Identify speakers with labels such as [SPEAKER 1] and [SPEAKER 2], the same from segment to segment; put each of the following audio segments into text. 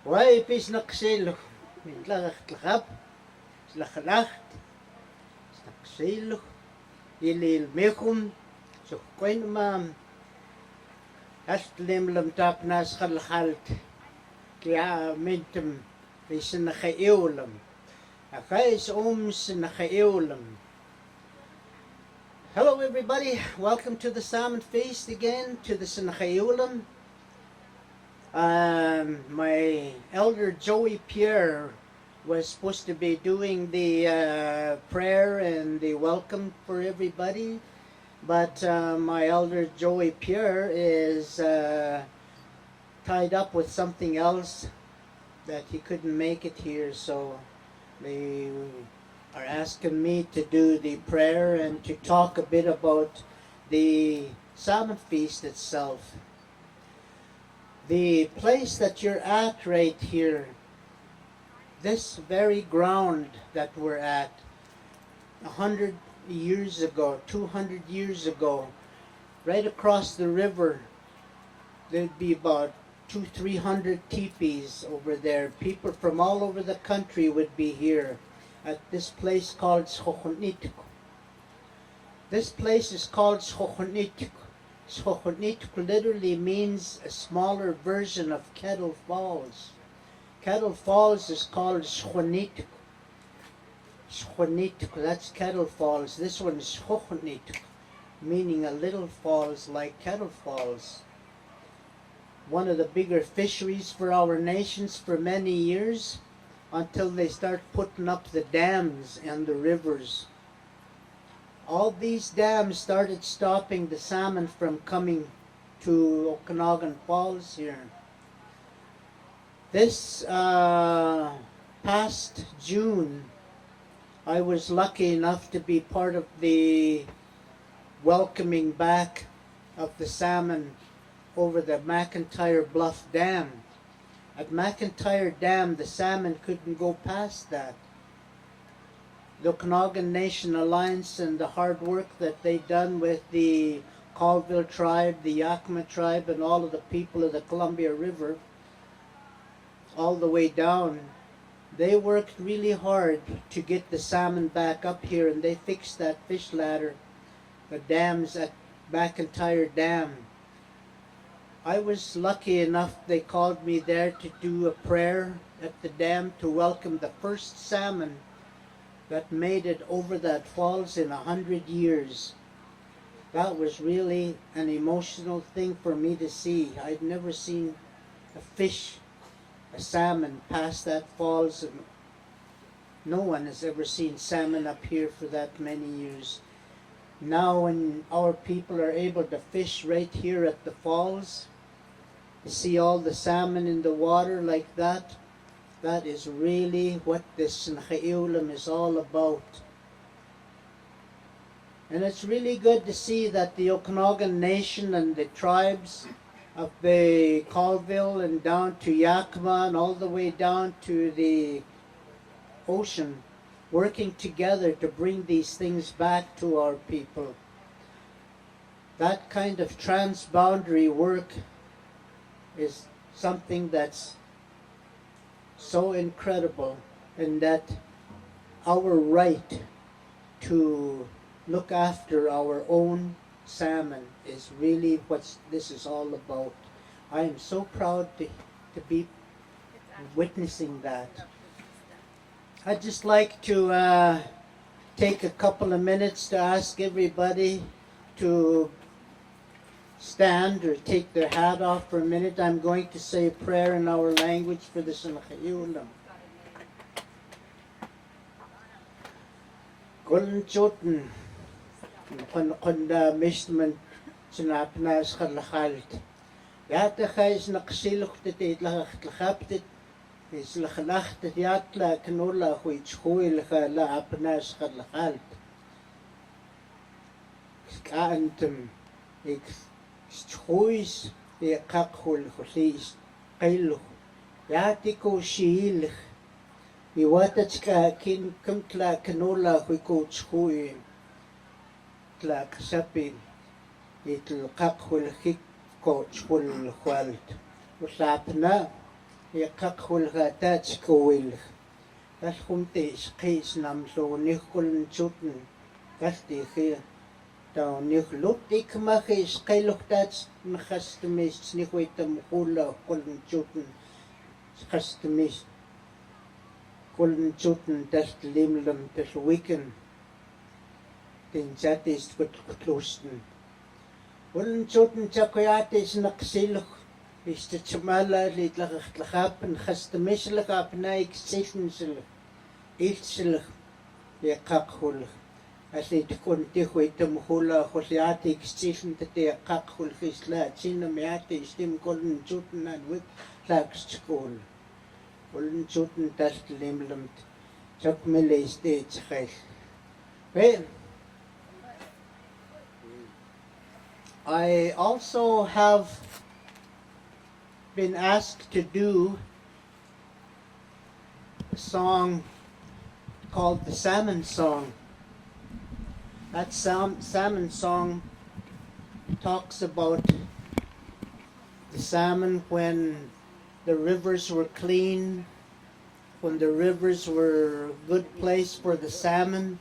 [SPEAKER 1] Why pis naksilok? Mintlaktlakap, slakalacht, snaksilok, ilil mekum, so kwen mam, astlim lam tap nas khalhalt, kya mintum, pis nakaiulam, akais nakaiulam. Hello everybody, welcome to the Salmon Feast again, to the Sinachayulam. My elder Joey Pierre was supposed to be doing the prayer and the welcome for everybody, but my elder Joey Pierre is tied up with something else that he couldn't make it here, so they are asking me to do the prayer and to talk a bit about the Salmon Feast itself. The place that you're at right here, this very ground that we're at, 100 years ago, 200 years ago, right across the river, there'd be about 200-300 teepees over there. People from all over the country would be here at this place called Xochonitko. This place is called Xochonitko. Xochonitko literally means a smaller version of Kettle Falls. Kettle Falls is called Xochonitko. Xochonitko, that's Kettle Falls. This one is Xochonitko, meaning a little falls like Kettle Falls. One of the bigger fisheries for our nations for many years, until they start putting up the dams and the rivers. All these dams started stopping the salmon from coming to Okanagan Falls here. This past June, I was lucky enough to be part of the welcoming back of the salmon over the McIntyre Bluff Dam. At McIntyre Dam, the salmon couldn't go past that. The Okanagan Nation Alliance and the hard work that they've done with the Colville tribe, the Yakima tribe, and all of the people of the Columbia River, all the way down, they worked really hard to get the salmon back up here, and they fixed that fish ladder, the dams at McIntyre Dam. I was lucky enough, they called me there to do a prayer at the dam to welcome the first salmon that made it over that falls in 100 years. That was really an emotional thing for me to see. I'd never seen a fish, a salmon, pass that falls. No one has ever seen salmon up here for that many years. Now when our people are able to fish right here at the falls, you see all the salmon in the water like that, that is really what this Sinachayulam is all about. And it's really good to see that the Okanagan Nation and the tribes of the Colville and down to Yakima and all the way down to the ocean working together to bring these things back to our people. That kind of transboundary work is something that's so incredible, and that our right to look after our own salmon is really what this is all about. I am so proud to be witnessing that. I'd just like to take a couple of minutes to ask everybody to stand or take their hat off for a minute. I'm going to say a prayer in our language for the Sinachayulam. Kuln choten kunda mishman sinapnas khalkhalt. Yata khais naqsilukt titla khlkhaptit is lakhlacht yatla knola khuich khuil khala apnas khalkhalt. Kantum ik Chois de kakhul kholis qaillu yatiko shiil iwatachka kin kumtla kanola khiko chui tla kasapi itl kakhul khik ko chul khwalt usapna Yaqaqulqa taachkuwil qalqumtiis qiisnamlu nihkuln chutn qaltiqi taw nihlutik mahis qailuqtaats naqastumis nihuitam hula kuln chutn qastumis kuln chutn tastlimlam taswiken tinchatis kutlusten kuln chutn chakuyatis naqsiluk Isticmala litlaqaqtlaqapan qastamislaqapnaik silnsil ilsil yaqaqhul alitkun hula huliatik siln tatiaqaqhul hisla chinamiati istim koln chutnan wik laqschkul koln chutn tastlimlamt chakmele istechkhel well I also have been asked to do a song called the Salmon Song. That Salmon Song talks about the salmon when the rivers were clean, when the rivers were a good place for the salmon,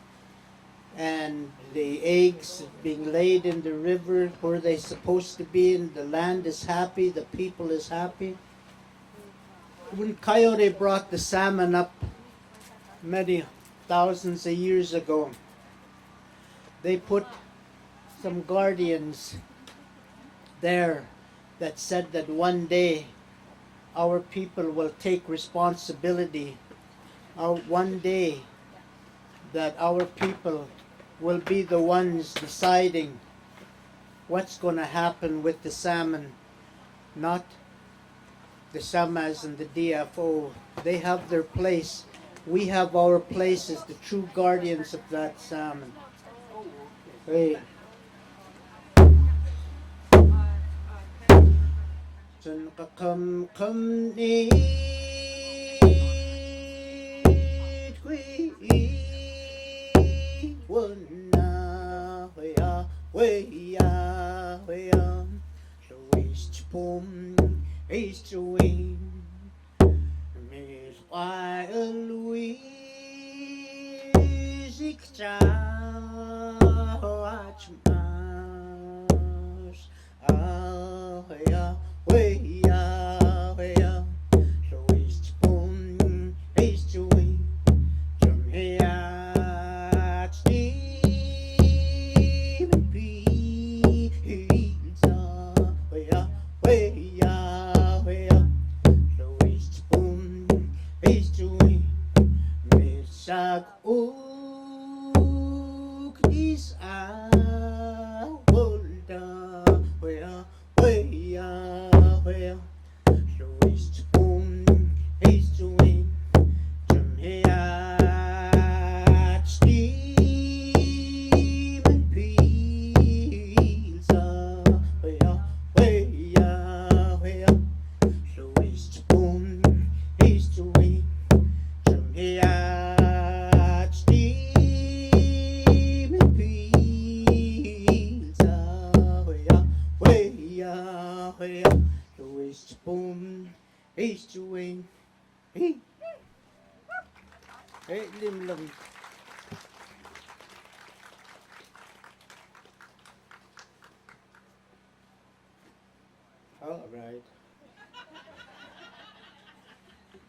[SPEAKER 1] and the eggs being laid in the river where they're supposed to be, and the land is happy, the people is happy. When Coyote brought the salmon up many thousands of years ago, they put some guardians there that said that one day our people will take responsibility, one day that our people will be the ones deciding what's going to happen with the salmon, not the Samas and the DFO. They have their place. We have our place as the true guardians of that salmon. Hey. All right.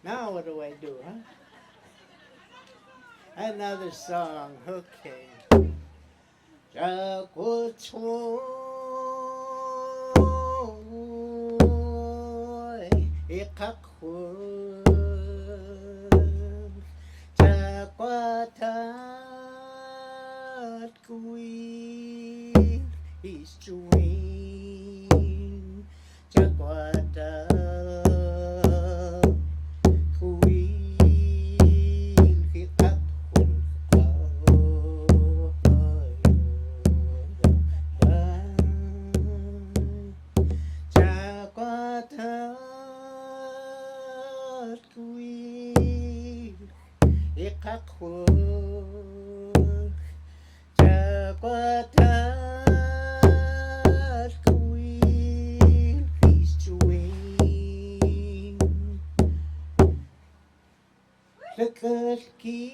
[SPEAKER 1] Now what do I do, huh? Another song, okay. Lekalki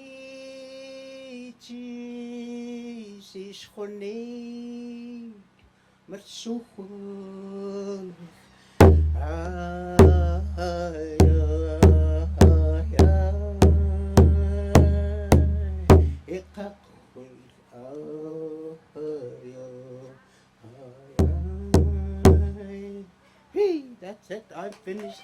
[SPEAKER 1] is honey, matsuhun. Hey, that's it. I'm finished.